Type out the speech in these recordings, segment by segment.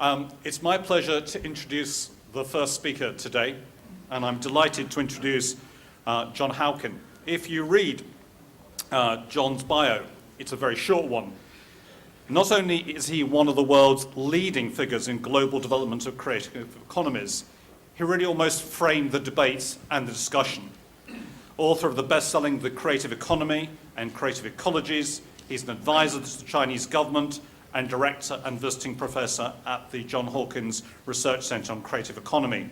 It's my pleasure to introduce the first speaker today, and I'm delighted to introduce John Howkin. If you read John's bio, it's a very short one. Not only is he one of the world's leading figures in global development of creative economies, he really almost framed the debate and the discussion. Author of the best-selling The Creative Economy and Creative Ecologies, he's an advisor to the Chinese government and director and visiting professor at the John Hawkins Research Centre on Creative Economy.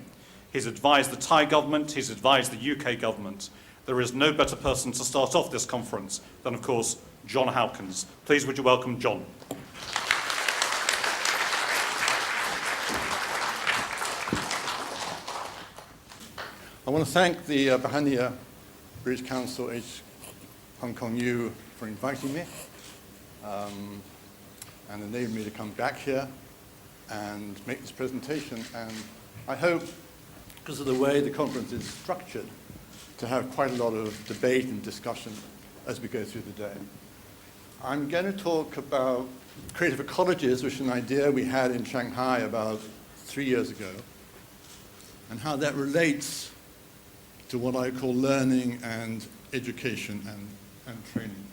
He's advised the Thai government, he's advised the UK government. There is no better person to start off this conference than, of course, John Howkins. Please would you welcome John. I want to thank the Bahania British Council H. Hong Kong U for inviting me and enabling me to come back here and make this presentation. And I hope, because of the way the conference is structured, to have quite a lot of debate and discussion as we go through the day. I'm going to talk about creative ecologies, which is an idea we had in Shanghai about 3 years ago, and how that relates to what I call learning and education and training.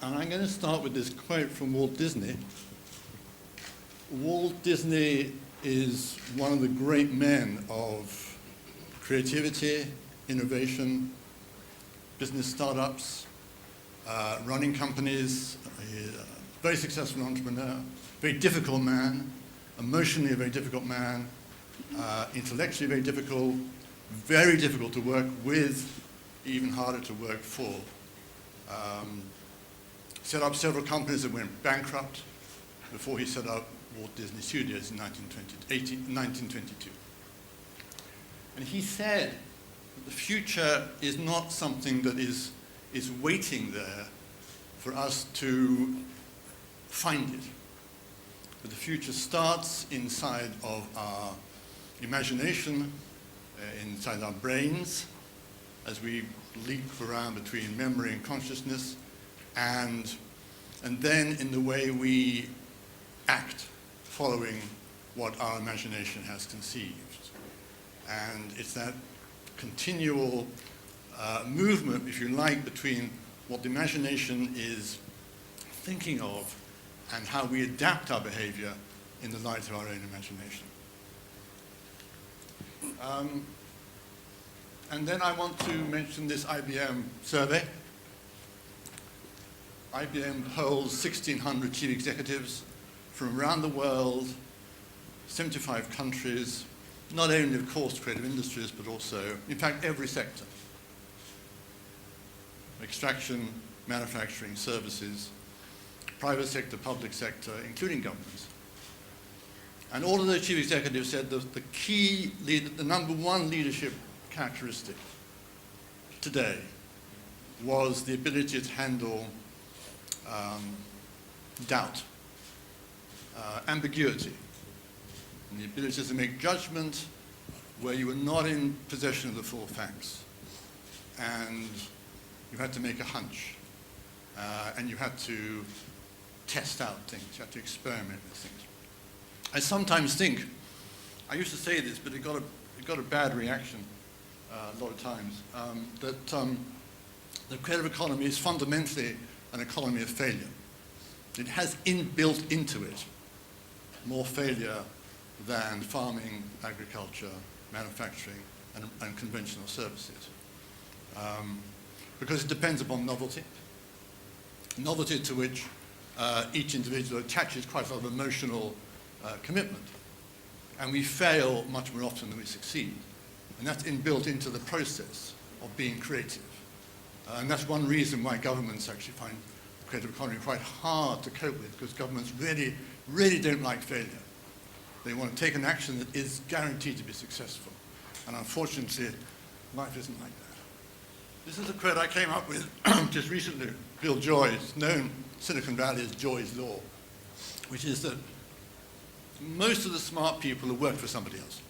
And I'm going to start with this quote from Walt Disney. Walt Disney is one of the great men of creativity, innovation, business startups, running companies, a very successful entrepreneur, very difficult man, emotionally a very difficult man, intellectually very difficult to work with, even harder to work for. Set up several companies that went bankrupt before he set up Walt Disney Studios in 1922. And he said that the future is not something that is waiting there for us to find it. But the future starts inside of our imagination, inside our brains, as we leap around between memory and consciousness, and then in the way we act following what our imagination has conceived. And it's that continual movement, if you like, between what the imagination is thinking of and how we adapt our behavior in the light of our own imagination. And then I want to mention this IBM survey. IBM polls 1,600 chief executives from around the world, 75 countries, not only, of course, creative industries, but also, in fact, every sector. Extraction, manufacturing, services, private sector, public sector, including governments. And all of those chief executives said that the number one leadership characteristic today was the ability to handle doubt, ambiguity, and the ability to make judgment where you were not in possession of the full facts. And you had to make a hunch, and you had to test out things, you had to experiment with things. I sometimes think, I used to say this, but it got a bad reaction a lot of times, that the creative economy is fundamentally an economy of failure. It has inbuilt into it more failure than farming, agriculture, manufacturing, and conventional services. Because it depends upon novelty to which each individual attaches quite a lot of emotional commitment. And we fail much more often than we succeed. And that's inbuilt into the process of being creative. And that's one reason why governments actually find the creative economy quite hard to cope with, because governments really don't like failure. They want to take an action that is guaranteed to be successful. And unfortunately, life isn't like that. This is a quote I came up with just recently. Bill Joy's, known Silicon Valley as Joy's Law, which is that most of the smart people have worked for somebody else.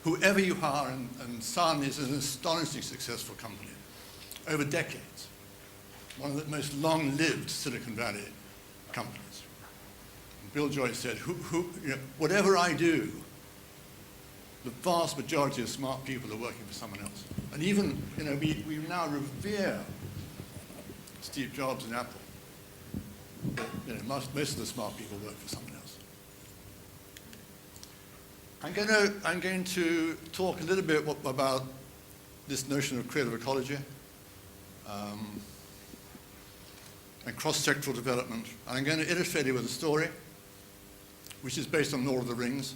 Whoever you are, and Sun is an astonishingly successful company over decades, one of the most long-lived Silicon Valley companies. Bill Joyce said, whatever I do, the vast majority of smart people are working for someone else. And even, we now revere Steve Jobs and Apple. But most of the smart people work for someone else. I'm going to talk a little bit about this notion of creative ecology and cross-sectoral development. And I'm going to illustrate it with a story, which is based on Lord of the Rings.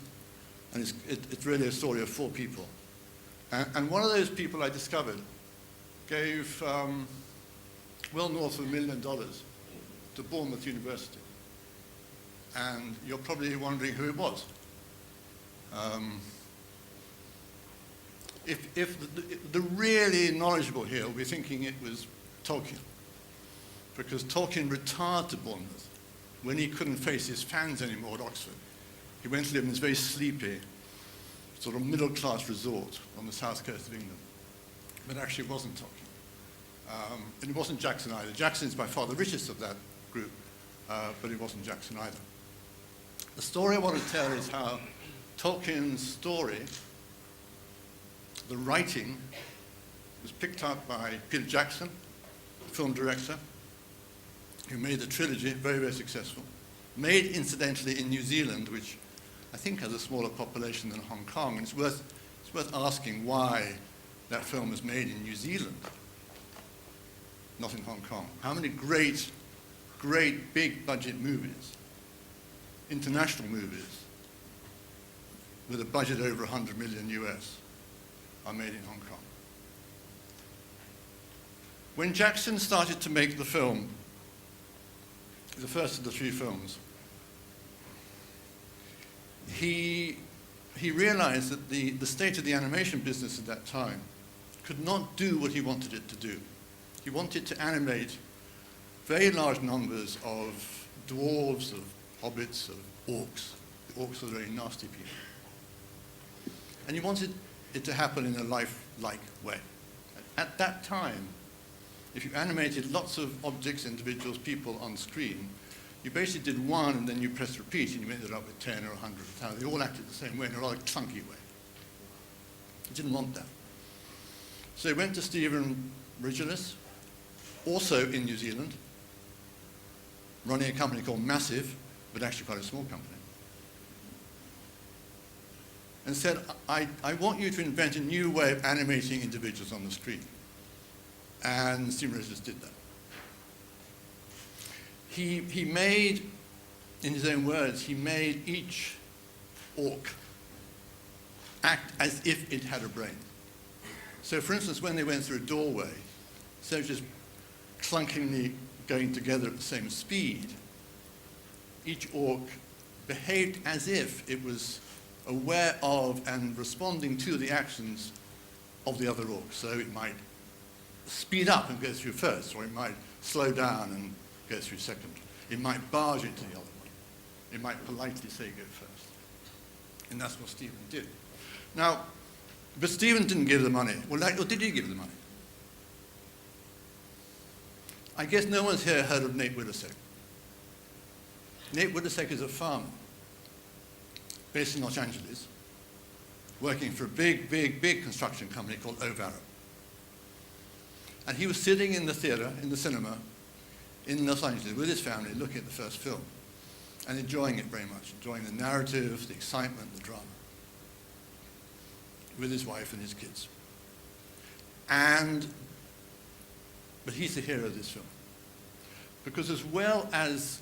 And it's really a story of 4 people. And one of those people I discovered gave well north of $1 million to Bournemouth University. And you're probably wondering who it was. If the really knowledgeable here will be thinking it was Tolkien, because Tolkien retired to Bournemouth when he couldn't face his fans anymore at Oxford. He went to live in this very sleepy, sort of middle-class resort on the south coast of England. But actually it wasn't Tolkien. And it wasn't Jackson either. Jackson is by far the richest of that group, but it wasn't Jackson either. The story I want to tell is how Tolkien's story, the writing, was picked up by Peter Jackson, the film director, who made the trilogy, very, very successful. Made, incidentally, in New Zealand, which I think has a smaller population than Hong Kong. And it's worth asking why that film was made in New Zealand, not in Hong Kong. How many great, big budget movies, international movies, with a budget over 100 million US, are made in Hong Kong? When Jackson started to make the film, the first of the 3 films, he realized that the state of the animation business at that time could not do what he wanted it to do. He wanted to animate very large numbers of dwarves, of hobbits, of orcs. The orcs are very nasty people. And he wanted it to happen in a lifelike way. At that time, if you animated lots of objects, individuals, people on screen, you basically did one and then you pressed repeat and you ended up with 10 or 100 or 1,000. They all acted the same way in a rather clunky way. He didn't want that. So he went to Stephen Ridgelis, also in New Zealand, running a company called Massive, but actually quite a small company, and said, I want you to invent a new way of animating individuals on the screen. And Stephen Ridgelis did that. He made, in his own words, he made each orc act as if it had a brain. So, for instance, when they went through a doorway, instead of just clunkingly going together at the same speed, each orc behaved as if it was aware of and responding to the actions of the other orcs. So it might speed up and go through first, or it might slow down and go through second. It might barge into the other one. It might politely say go first. And that's what Stephen did. Now, but Stephen didn't give the money. Well, or did he give the money? I guess no one's here heard of Nate Widdowsek. Nate Widdowsek is a farmer based in Los Angeles, working for a big construction company called Ovaro. And he was sitting in the theater, in the cinema, in Los Angeles with his family, looking at the first film and enjoying it very much, enjoying the narrative, the excitement, the drama, with his wife and his kids. But he's the hero of this film. Because as well as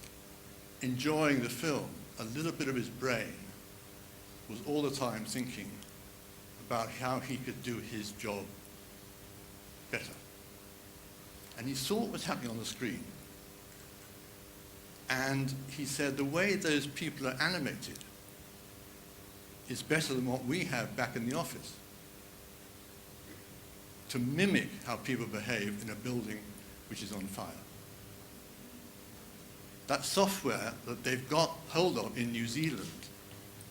enjoying the film, a little bit of his brain was all the time thinking about how he could do his job better. And he saw what was happening on the screen. And he said, the way those people are animated is better than what we have back in the office, to mimic how people behave in a building which is on fire. That software that they've got hold of in New Zealand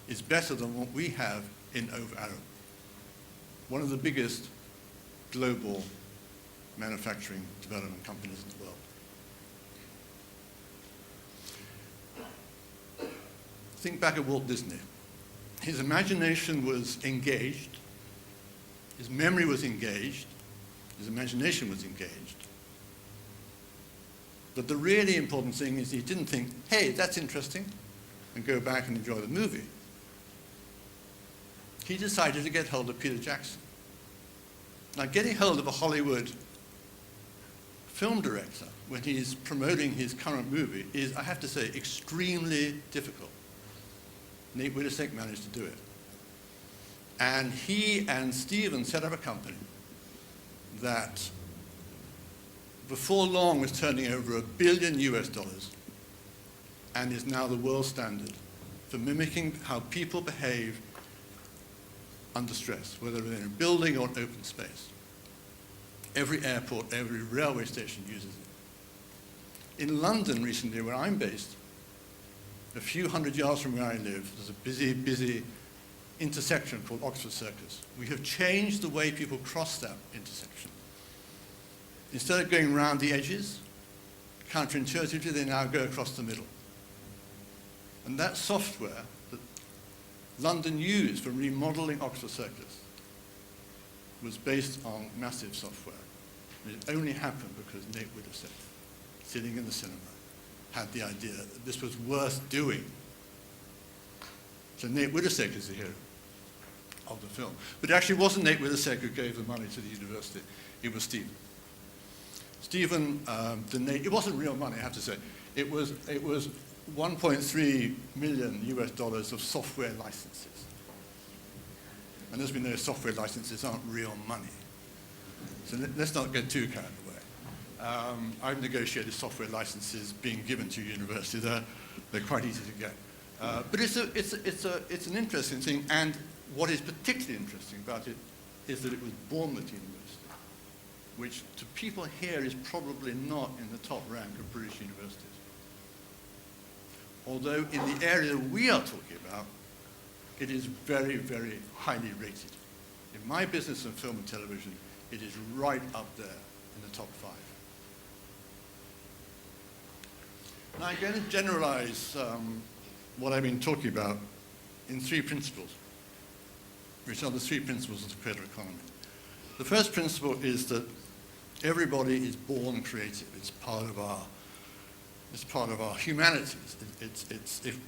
is better than what we have in Ovaro, one of the biggest global manufacturing development companies in the world. think back at Walt Disney. His imagination was engaged, his memory was engaged, his imagination was engaged. But the really important thing is he didn't think, hey, that's interesting, and go back and enjoy the movie. He decided to get hold of Peter Jackson. Now, getting hold of a Hollywood film director when he's promoting his current movie is, I have to say, extremely difficult. Nate Widdecek managed to do it. And he and Steven set up a company that before long was turning over $1 billion US and is now the world standard for mimicking how people behave under stress, whether they're in a building or an open space. Every airport, every railway station uses it. In London recently, where I'm based, a few hundred yards from where I live, there's a busy intersection called Oxford Circus. We have changed the way people cross that intersection. Instead of going around the edges, counterintuitively, they now go across the middle. And that software that London used for remodeling Oxford Circus was based on massive software. And it only happened because Nate Widdecek, sitting in the cinema, had the idea that this was worth doing. So Nate Widdecek is the hero of the film. But it actually wasn't Nate Widdecek who gave the money to the university. It was Steven. Steven, it wasn't real money, I have to say. It was 1.3 million US dollars of software licenses. And as we know, software licenses aren't real money. So let's not get too carried away. I've negotiated software licenses being given to university. They're quite easy to get. But it's an interesting thing, and what is particularly interesting about it is that it was Bournemouth University, which to people here is probably not in the top rank of British universities. Although in the area we are talking about, it is very, very highly rated. In my business in film and television, it is right up there in the top 5. Now I'm going to generalize what I've been talking about in 3 principles, which are the 3 principles of the creative economy. The first principle is that everybody is born creative. It's part of our humanities.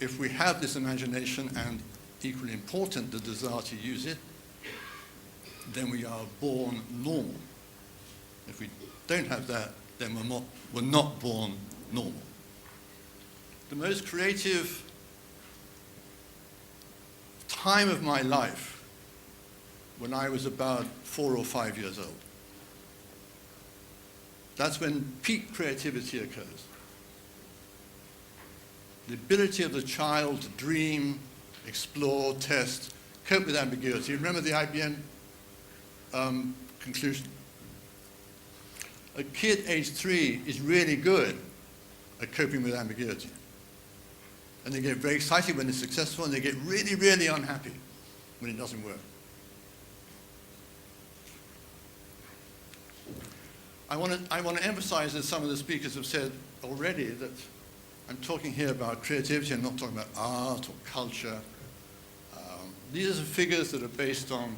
If we have this imagination and, equally important, the desire to use it, then we are born normal. If we don't have that, then we're not born normal. The most creative time of my life when I was about 4 or 5 years old. That's when peak creativity occurs. The ability of the child to dream, explore, test, cope with ambiguity. Remember the IBM conclusion? A kid aged 3 is really good at coping with ambiguity. And they get very excited when it's successful, and they get really, really unhappy when it doesn't work. I want to emphasize, as some of the speakers have said already, that I'm talking here about creativity. I'm not talking about art or culture. These are figures that are based on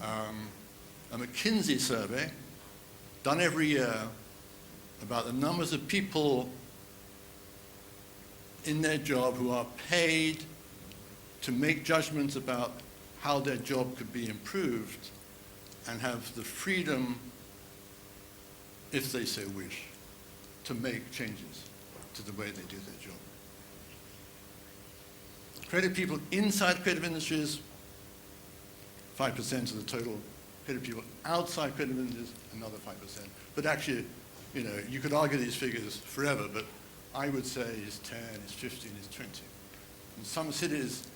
a McKinsey survey done every year about the numbers of people in their job who are paid to make judgments about how their job could be improved and have the freedom, if they so wish, to make changes to the way they do their job. Creative people inside creative industries, 5% of the total. Creative people outside creative industries, another 5%. But actually, you could argue these figures forever, but I would say it's 10, it's 15, it's 20. In some cities,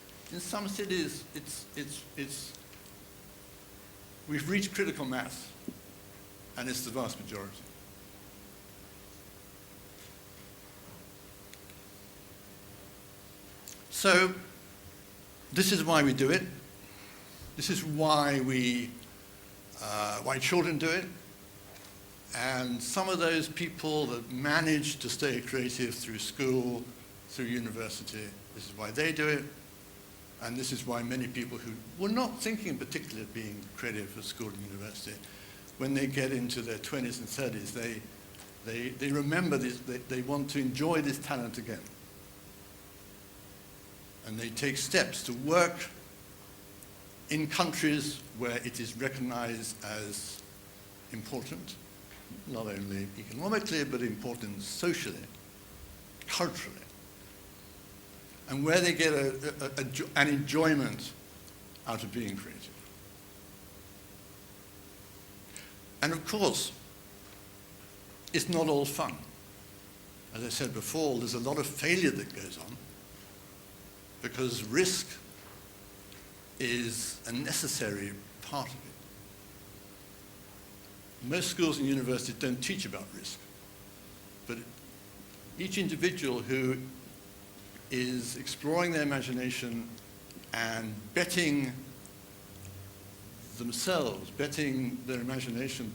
we've reached critical mass, and it's the vast majority. So, this is why we do it. This is why why children do it. And some of those people that manage to stay creative through school through university. This is why they do it. And this is why many people who were not thinking particularly of being creative at school and university, when they get into their 20s and 30s, they remember this, they want to enjoy this talent again. And they take steps to work in countries where it is recognized as important, not only economically, but important socially, culturally, and where they get an enjoyment out of being creative. And of course, it's not all fun. As I said before, there's a lot of failure that goes on because risk is a necessary part of it. Most schools and universities don't teach about risk, but each individual who is exploring their imagination and betting themselves, betting their imagination,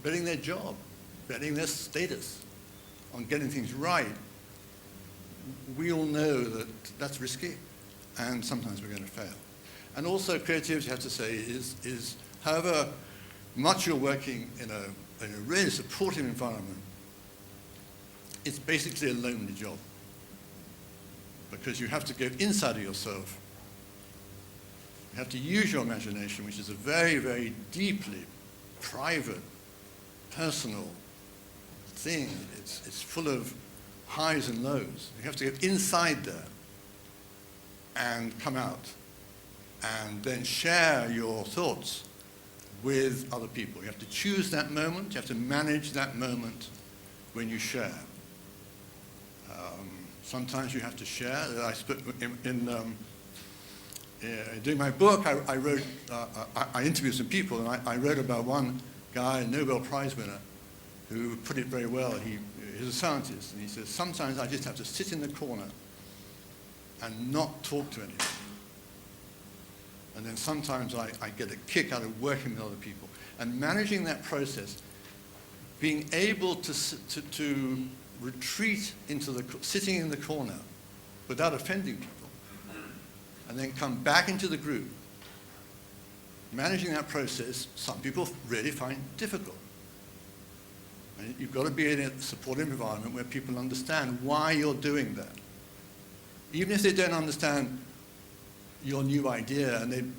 betting their job, betting their status on getting things right, we all know that that's risky, and sometimes we're going to fail. And also creativity, I have to say, is however much you're working in a really supportive environment, it's basically a lonely job, because you have to go inside of yourself. You have to use your imagination, which is a very, very deeply private, personal thing. It's full of highs and lows. You have to go inside there and come out and then share your thoughts with other people. You have to choose that moment. You have to manage that moment when you share. Sometimes you have to share. Doing my book, I interviewed some people, and I wrote about one guy, a Nobel Prize winner, who put it very well. He's a scientist, and he says, sometimes I just have to sit in the corner and not talk to anyone. And then sometimes I get a kick out of working with other people. And managing that process, being able to retreat into sitting in the corner without offending people, and then come back into the group, managing that process, some people really find difficult. And you've got to be in a supportive environment where people understand why you're doing that. Even if they don't understand your new idea, and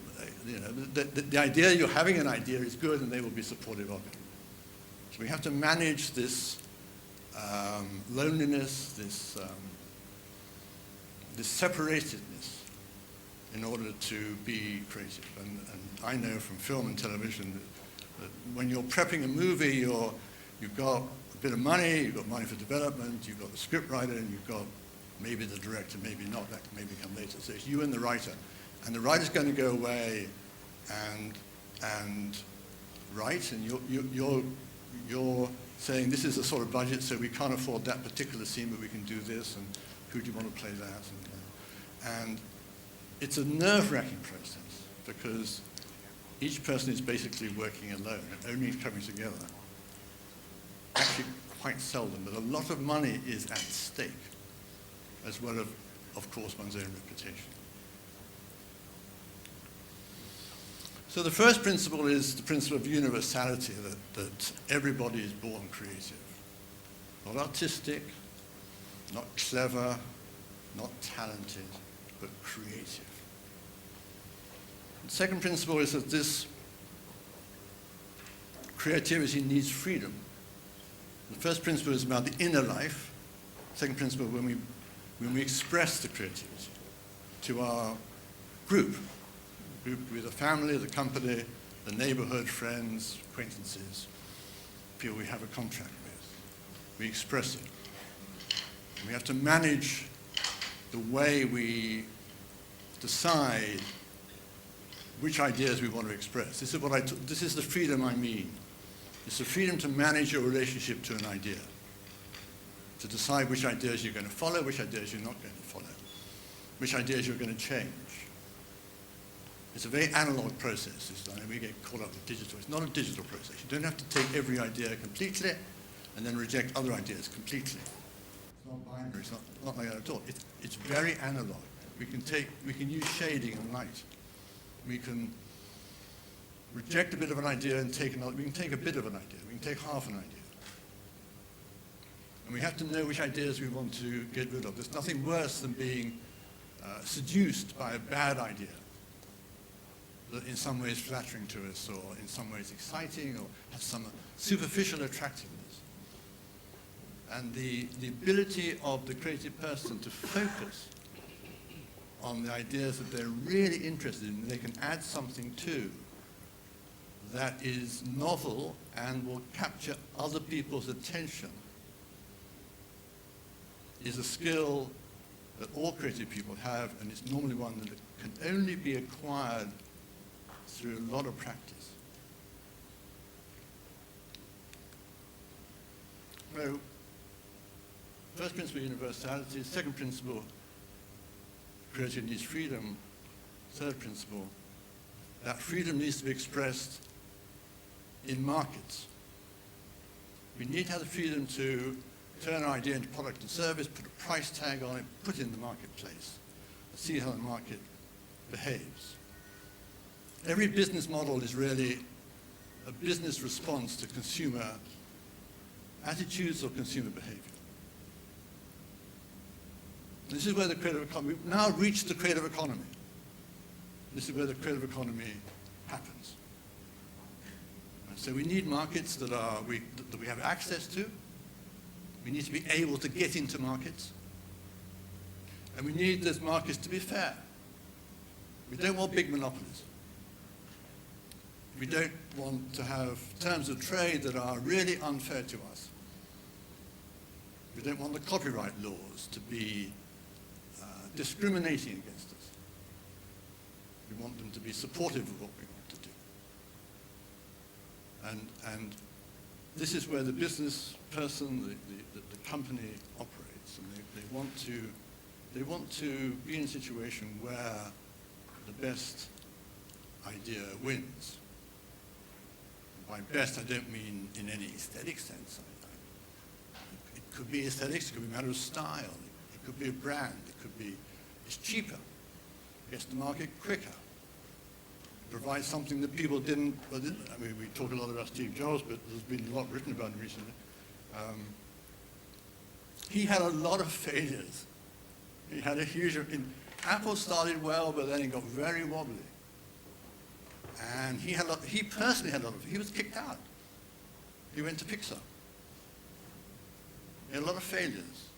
the idea you're having an idea is good, and they will be supportive of it. So we have to manage this loneliness, this separatedness, in order to be creative. And I know from film and television that when you're prepping a movie, you've got a bit of money, you've got money for development, you've got the script writer, and you've got maybe the director, maybe not, that may come later. So it's you and the writer. And the writer's going to go away and write, and you're saying, this is the sort of budget, so we can't afford that particular scene, but we can do this, and who do you want to play that? And it's a nerve-wracking process, because each person is basically working alone and only coming together. Actually, quite seldom, but a lot of money is at stake, as well as, of course, one's own reputation. So the first principle is the principle of universality, that everybody is born creative. Not artistic, not clever, not talented, but creative. The second principle is that this creativity needs freedom. The first principle is about the inner life. The second principle, when we express the creativity to our group with the family, the company, the neighborhood, friends, acquaintances, people we have a contract with. We express it. And we have to manage the way we decide which ideas we want to express. This is the freedom I mean. It's the freedom to manage your relationship to an idea, to decide which ideas you're going to follow, which ideas you're not going to follow, which ideas you're going to change. It's a very analog process. We get caught up with digital. It's not a digital process. You don't have to take every idea completely and then reject other ideas completely. It's not binary. camera. It's not like that at all. It's very analog. We can use shading and light. We can reject a bit of an idea and take another. We can take a bit of an idea. We can take half an idea. And we have to know which ideas we want to get rid of. There's nothing worse than being seduced by a bad idea that in some ways flattering to us or in some ways exciting or has some superficial attractiveness. And the ability of the creative person to focus on the ideas that they're really interested in, they can add something to, that is novel and will capture other people's attention, is a skill that all creative people have, and it's normally one that can only be acquired through a lot of practice. So, first principle, universality. Second principle, creative needs freedom. Third principle, that freedom needs to be expressed in markets. We need to have the freedom to turn our idea into product and service, put a price tag on it, put it in the marketplace, and see how the market behaves. Every business model is really a business response to consumer attitudes or consumer behavior. This is where the creative economy, we've now reached the creative economy. This is where the creative economy happens. And so we need markets that we have access to. We need to be able to get into markets. And we need those markets to be fair. We don't want big monopolies. We don't want to have terms of trade that are really unfair to us. We don't want the copyright laws to be discriminating against us. We want them to be supportive of what we want to do. And this is where the business person, the company operates, and they want to be in a situation where the best idea wins. By best, I don't mean in any aesthetic sense. It could be aesthetics, it could be a matter of style, it could be a brand, it could be, it's cheaper, gets to market quicker, provides something that people didn't, I mean, we talk a lot about Steve Jobs, but there's been a lot written about him recently. He had a lot of failures. He had a huge, Apple started well, but then it got very wobbly. And he personally had a lot of, he was kicked out. He went to Pixar. He had a lot of failures.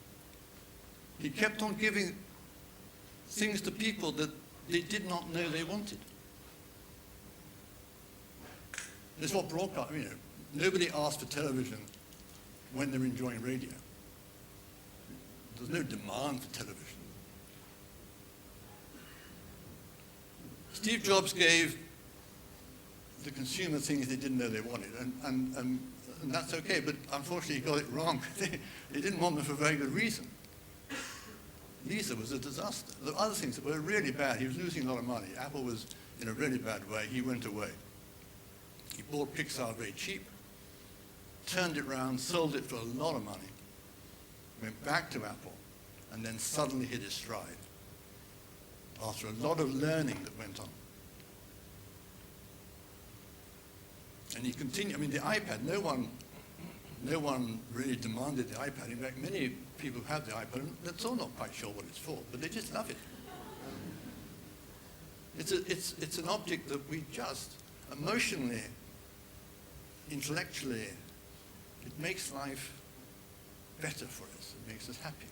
He kept on giving things to people that they did not know they wanted. This is what broadcast, nobody asked for television when they're enjoying radio. There's no demand for television. Steve Jobs gave the consumer things they didn't know they wanted, and that's okay, but unfortunately he got it wrong. They didn't want them for a very good reason. Lisa was a disaster. The other things that were really bad, he was losing a lot of money. Apple was in a really bad way. He went away. He bought Pixar very cheap, turned it around, sold it for a lot of money, went back to Apple, and then suddenly hit his stride after a lot of learning that went on. And he continued, the iPad, no one really demanded the iPad. In fact, many people have the iPad, and they're still not quite sure what it's for, but they just love it. It's an object that we just, emotionally, intellectually, it makes life better for us. It makes us happy.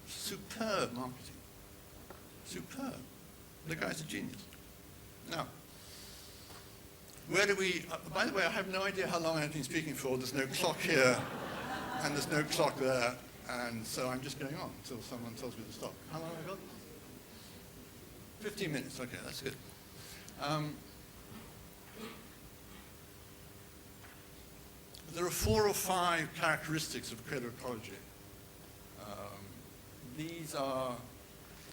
Superb marketing. Superb. The guy's a genius. Now, where do we, by the way, I have no idea how long I've been speaking for. There's no clock here, and there's no clock there, and so I'm just going on until someone tells me to stop. How long have I got? 15 minutes, okay, that's good. There are 4 or 5 characteristics of creative ecology. These are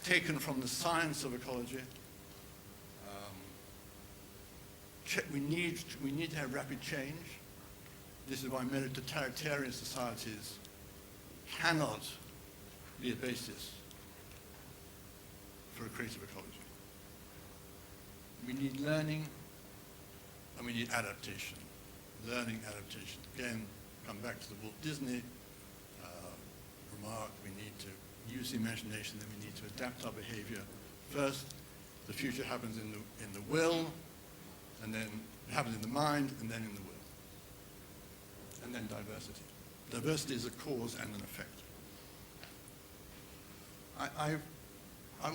taken from the science of ecology. We need to have rapid change. This is why many totalitarian societies cannot be a basis for a creative ecology. We need learning and we need adaptation. Learning, adaptation. Again, come back to the Walt Disney remark, we need to use the imagination, then we need to adapt our behavior. First, the future happens in the will, and then it happens in the mind, and then in the will. And then diversity. Diversity is a cause and an effect. I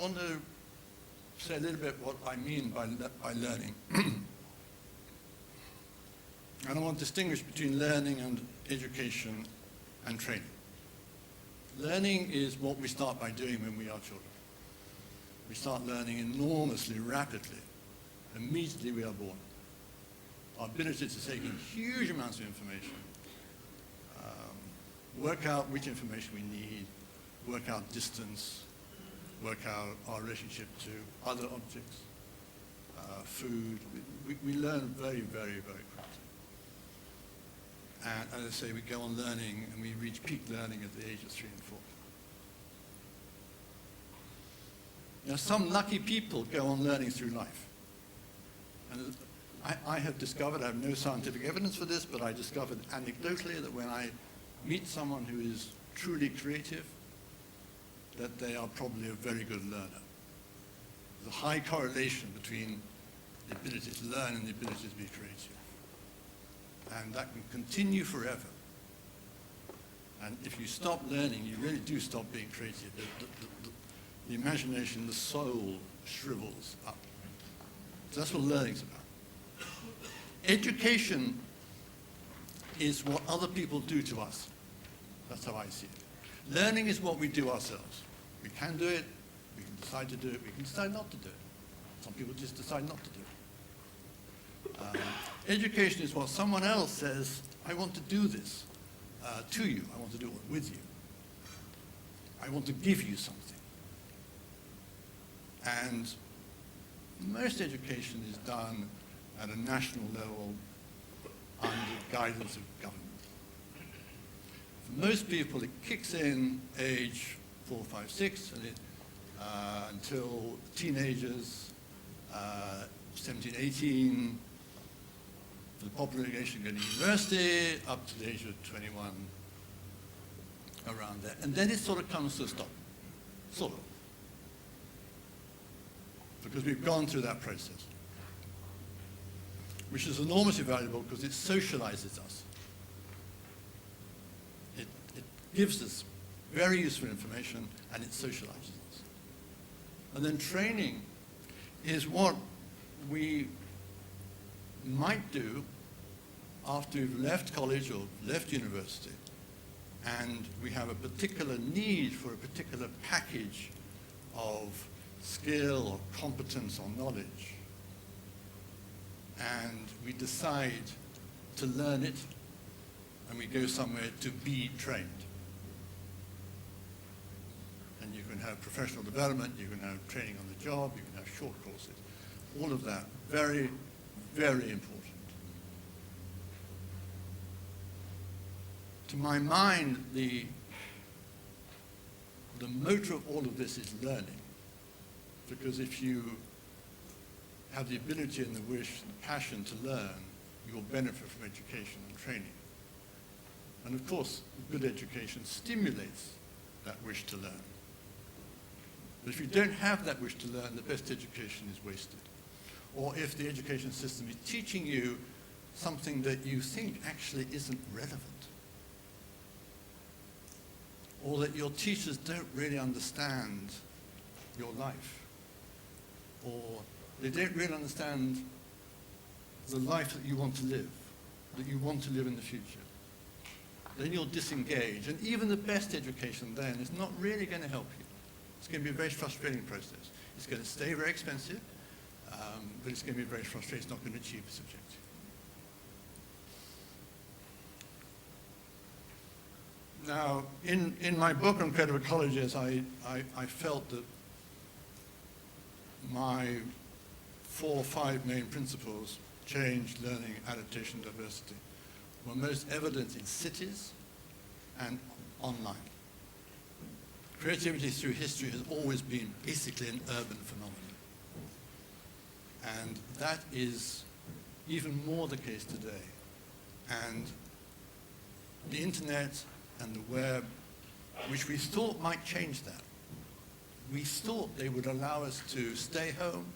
want to say a little bit what I mean by learning. And I want to distinguish between learning and education and training. Learning is what we start by doing when we are children. We start learning enormously, rapidly. Immediately we are born. Our ability to take in huge amounts of information, work out which information we need, work out distance, work out our relationship to other objects, food. We learn very, very, very quickly. And as I say, we go on learning and we reach peak learning at the age of 3 and 4. Now, some lucky people go on learning through life. And I have discovered, I have no scientific evidence for this, but I discovered anecdotally that when I meet someone who is truly creative, that they are probably a very good learner. There's a high correlation between the ability to learn and the ability to be creative. And that can continue forever. And if you stop learning, you really do stop being creative. The imagination, the soul shrivels up. So that's what learning's about. Education is what other people do to us. That's how I see it. Learning is what we do ourselves. We can do it, we can decide to do it, we can decide not to do it. Some people just decide not to do it. Education is what someone else says, I want to do this to you, I want to do it with you. I want to give you something. And most education is done at a national level under guidance of government. For most people, it kicks in age 4, 5, 6, and until teenagers, 17, 18, for the population going to university, up to the age of 21, around there. And then it sort of comes to a stop, sort of. Because we've gone through that process, which is enormously valuable because it socializes us. It gives us very useful information and it socializes us. And then training is what we might do after we've left college or left university and we have a particular need for a particular package of skill or competence or knowledge, and we decide to learn it and we go somewhere to be trained. And you can have professional development, you can have training on the job, you can have short courses. All of that, very, very important. To my mind, the motor of all of this is learning. Because if you have the ability and the wish and the passion to learn, you will benefit from education and training. And of course, good education stimulates that wish to learn. But if you don't have that wish to learn, the best education is wasted. Or if the education system is teaching you something that you think actually isn't relevant. Or that your teachers don't really understand your life. Or they don't really understand the life that you want to live in the future. Then you'll disengage. And even the best education then is not really going to help you. It's going to be a very frustrating process. It's going to stay very expensive, but it's going to be very frustrating. It's not going to achieve its objective. Now, in my book on creative ecologies, I felt that my 4 or 5 main principles, change, learning, adaptation, diversity, were most evident in cities and online. creativity through history has always been basically an urban phenomenon. And that is even more the case today. And the internet and the web, which we thought might change that, we thought they would allow us to stay home,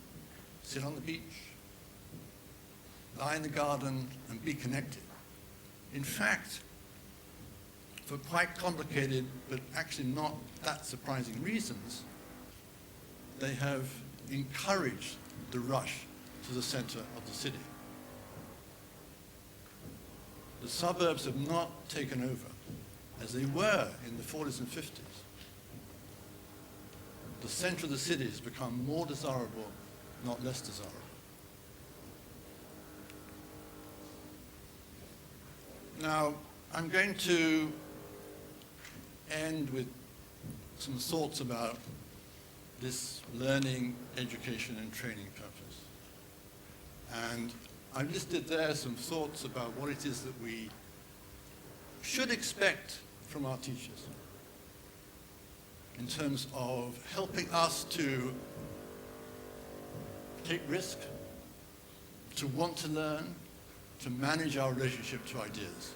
sit on the beach, lie in the garden, and be connected. In fact, for quite complicated, but actually not that surprising reasons, they have encouraged the rush to the center of the city. The suburbs have not taken over as they were in the 40s and 50s. The center of the city has become more desirable, not less desirable. Now, I'm going to end with some thoughts about this learning, education, and training purpose. And I've listed there some thoughts about what it is that we should expect from our teachers in terms of helping us to take risk, to want to learn, to manage our relationship to ideas.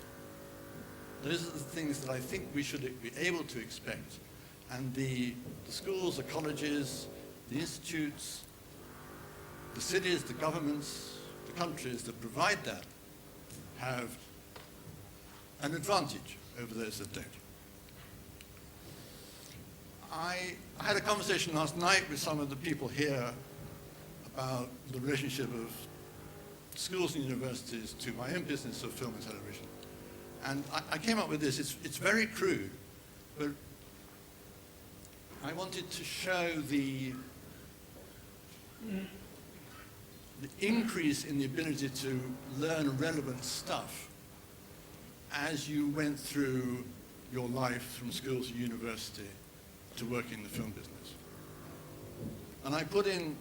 Those are the things that I think we should be able to expect. And the schools, the colleges, the institutes, the cities, the governments, the countries that provide that have an advantage over those that don't. I had a conversation last night with some of the people here about the relationship of schools and universities to my own business of film and television. And I came up with this. It's very crude, but I wanted to show the increase in the ability to learn relevant stuff as you went through your life from school to university to work in the film business. And I put in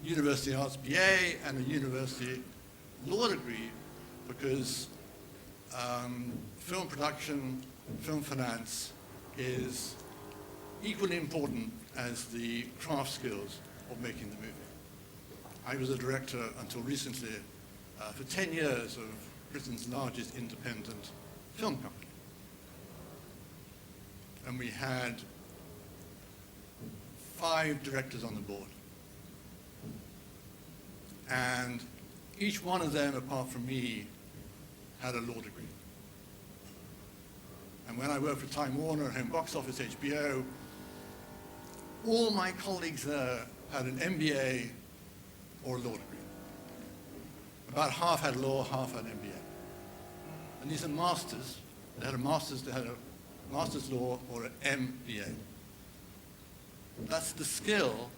University Arts BA and a University Law degree because film production, film finance is equally important as the craft skills of making the movie. I was a director until recently for 10 years of Britain's largest independent film company. And we had 5 directors on the board. And each one of them, apart from me, had a law degree. And when I worked for Time Warner, Home Box Office, HBO, all my colleagues there had an MBA or a law degree. About half had law, half had MBA. And these are masters. They had a master's law or an MBA. That's the skill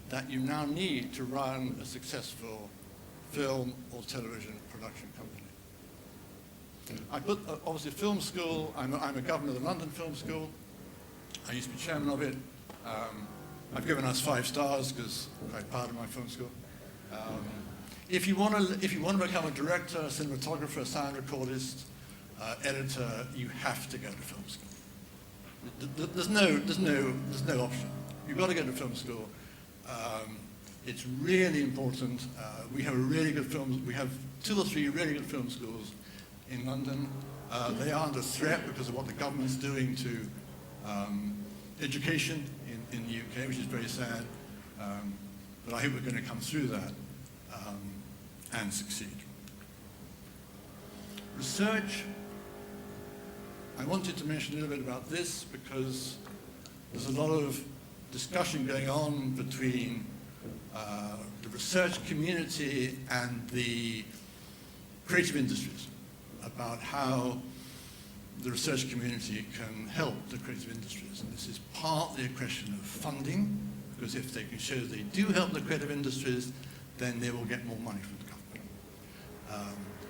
that you now need to run a successful film or television production company. I put, obviously, film school. I'm a governor of the London Film School. I used to be chairman of it. I've given us 5 stars because I'm quite proud of my film school. If you want to become a director, a cinematographer, a sound recordist, editor, you have to go to film school. There's no option. You've got to go to film school. It's really important. We have we have 2 or 3 really good film schools in London. They are under threat because of what the government's doing to education in the UK, which is very sad. But I hope we're going to come through that and succeed. Research. I wanted to mention a little bit about this because there's a lot of discussion going on between the research community and the creative industries about how the research community can help the creative industries. And this is partly a question of funding, because if they can show they do help the creative industries, then they will get more money from the government.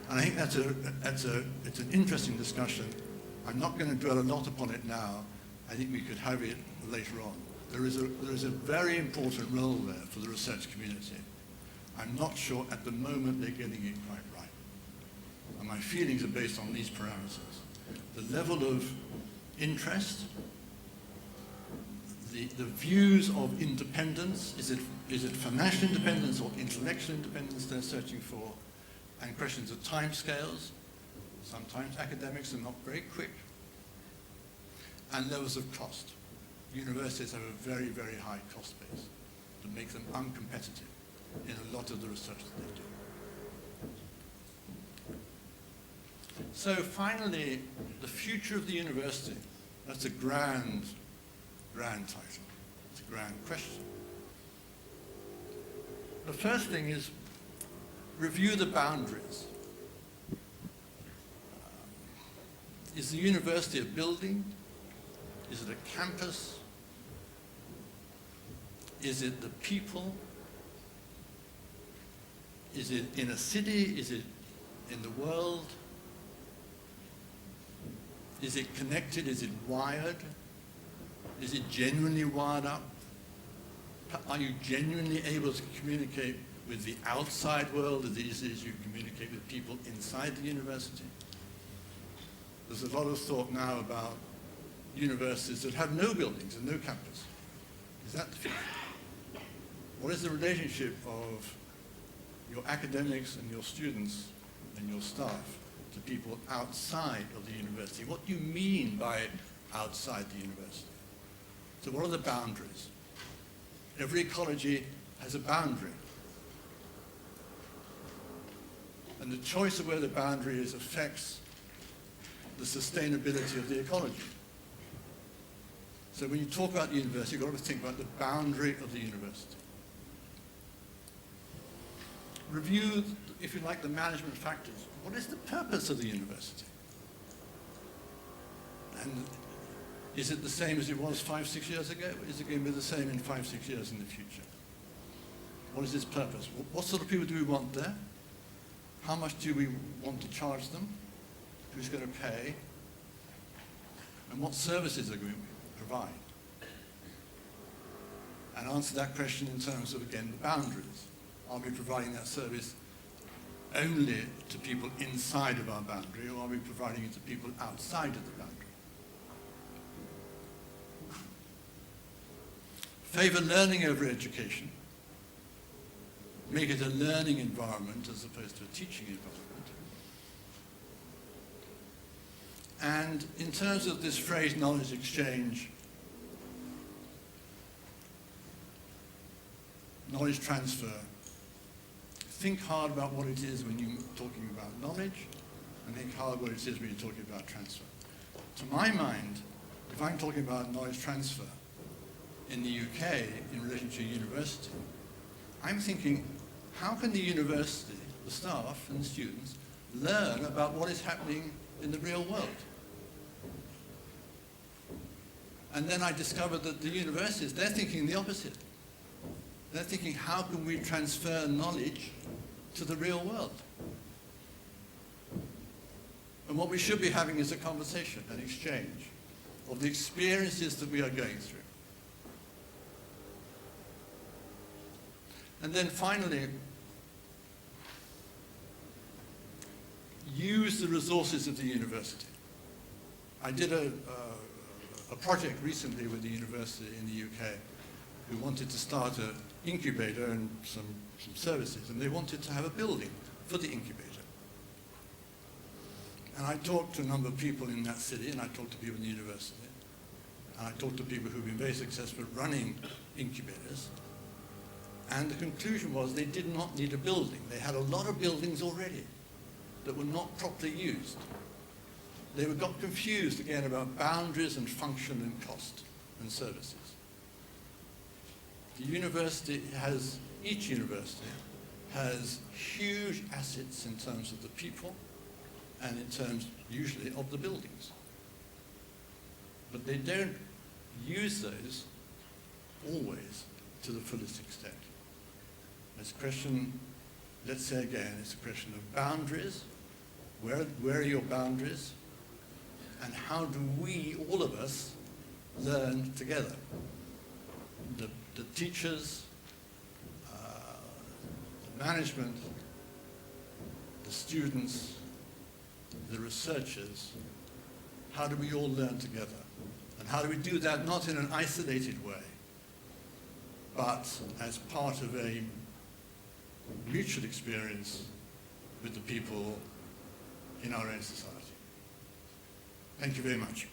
And I think it's an interesting discussion. I'm not going to dwell a lot upon it now. I think we could have it later on. There is a very important role there for the research community. I'm not sure at the moment they're getting it quite right. And my feelings are based on these parameters. The level of interest, the views of independence. Is it financial independence or intellectual independence they're searching for? And questions of timescales. Sometimes academics are not very quick. And levels of cost. Universities have a very, very high cost base that makes them uncompetitive in a lot of the research that they do. So finally, the future of the university. That's a grand title. It's a grand question. The first thing is review the boundaries. Is the university a building? Is it a campus? Is it the people? Is it in a city? Is it in the world? Is it connected? Is it wired? Is it genuinely wired up? Are you genuinely able to communicate with the outside world as easily as you communicate with people inside the university? There's a lot of thought now about universities that have no buildings and no campus. Is that the future? What is the relationship of your academics and your students and your staff to people outside of the university? What do you mean by outside the university? So what are the boundaries? Every ecology has a boundary. And the choice of where the boundary is affects the sustainability of the ecology. So when you talk about the university, you've got to think about the boundary of the university. Review, if you like, the management factors. What is the purpose of the university? And is it the same as it was 5-6 years ago? Is it going to be the same in 5-6 years in the future? What is its purpose? What sort of people do we want there? How much do we want to charge them? Who's going to pay? And what services are we going to provide? And answer that question in terms of, again, the boundaries. Are we providing that service only to people inside of our boundary, or are we providing it to people outside of the boundary? Favor learning over education. Make it a learning environment as opposed to a teaching environment. And in terms of this phrase, knowledge exchange, knowledge transfer, think hard about what it is when you're talking about knowledge, and think hard what it is when you're talking about transfer. To my mind, if I'm talking about knowledge transfer in the UK in relation to a university, I'm thinking, how can the university, the staff and the students, learn about what is happening in the real world? And then I discovered that the universities, they're thinking the opposite. They're thinking, how can we transfer knowledge to the real world? And what we should be having is a conversation, an exchange of the experiences that we are going through. And then finally, use the resources of the university. I did a project recently with the university in the UK who wanted to start an incubator and some services, and they wanted to have a building for the incubator. And I talked to a number of people in that city, and I talked to people in the university, and I talked to people who've been very successful at running incubators, and the conclusion was they did not need a building. They had a lot of buildings already that were not properly used. They got confused again about boundaries and function and cost and services. The university has, each university has huge assets in terms of the people and in terms usually of the buildings. But they don't use those always to the fullest extent. It's a question, let's say again, it's a question of boundaries. Where are your boundaries? And how do we, all of us, learn together? The teachers, the management, the students, the researchers, how do we all learn together? And And how do we do that? Not in an isolated way, but as part of a mutual experience with the people in our own society. Thank you very much.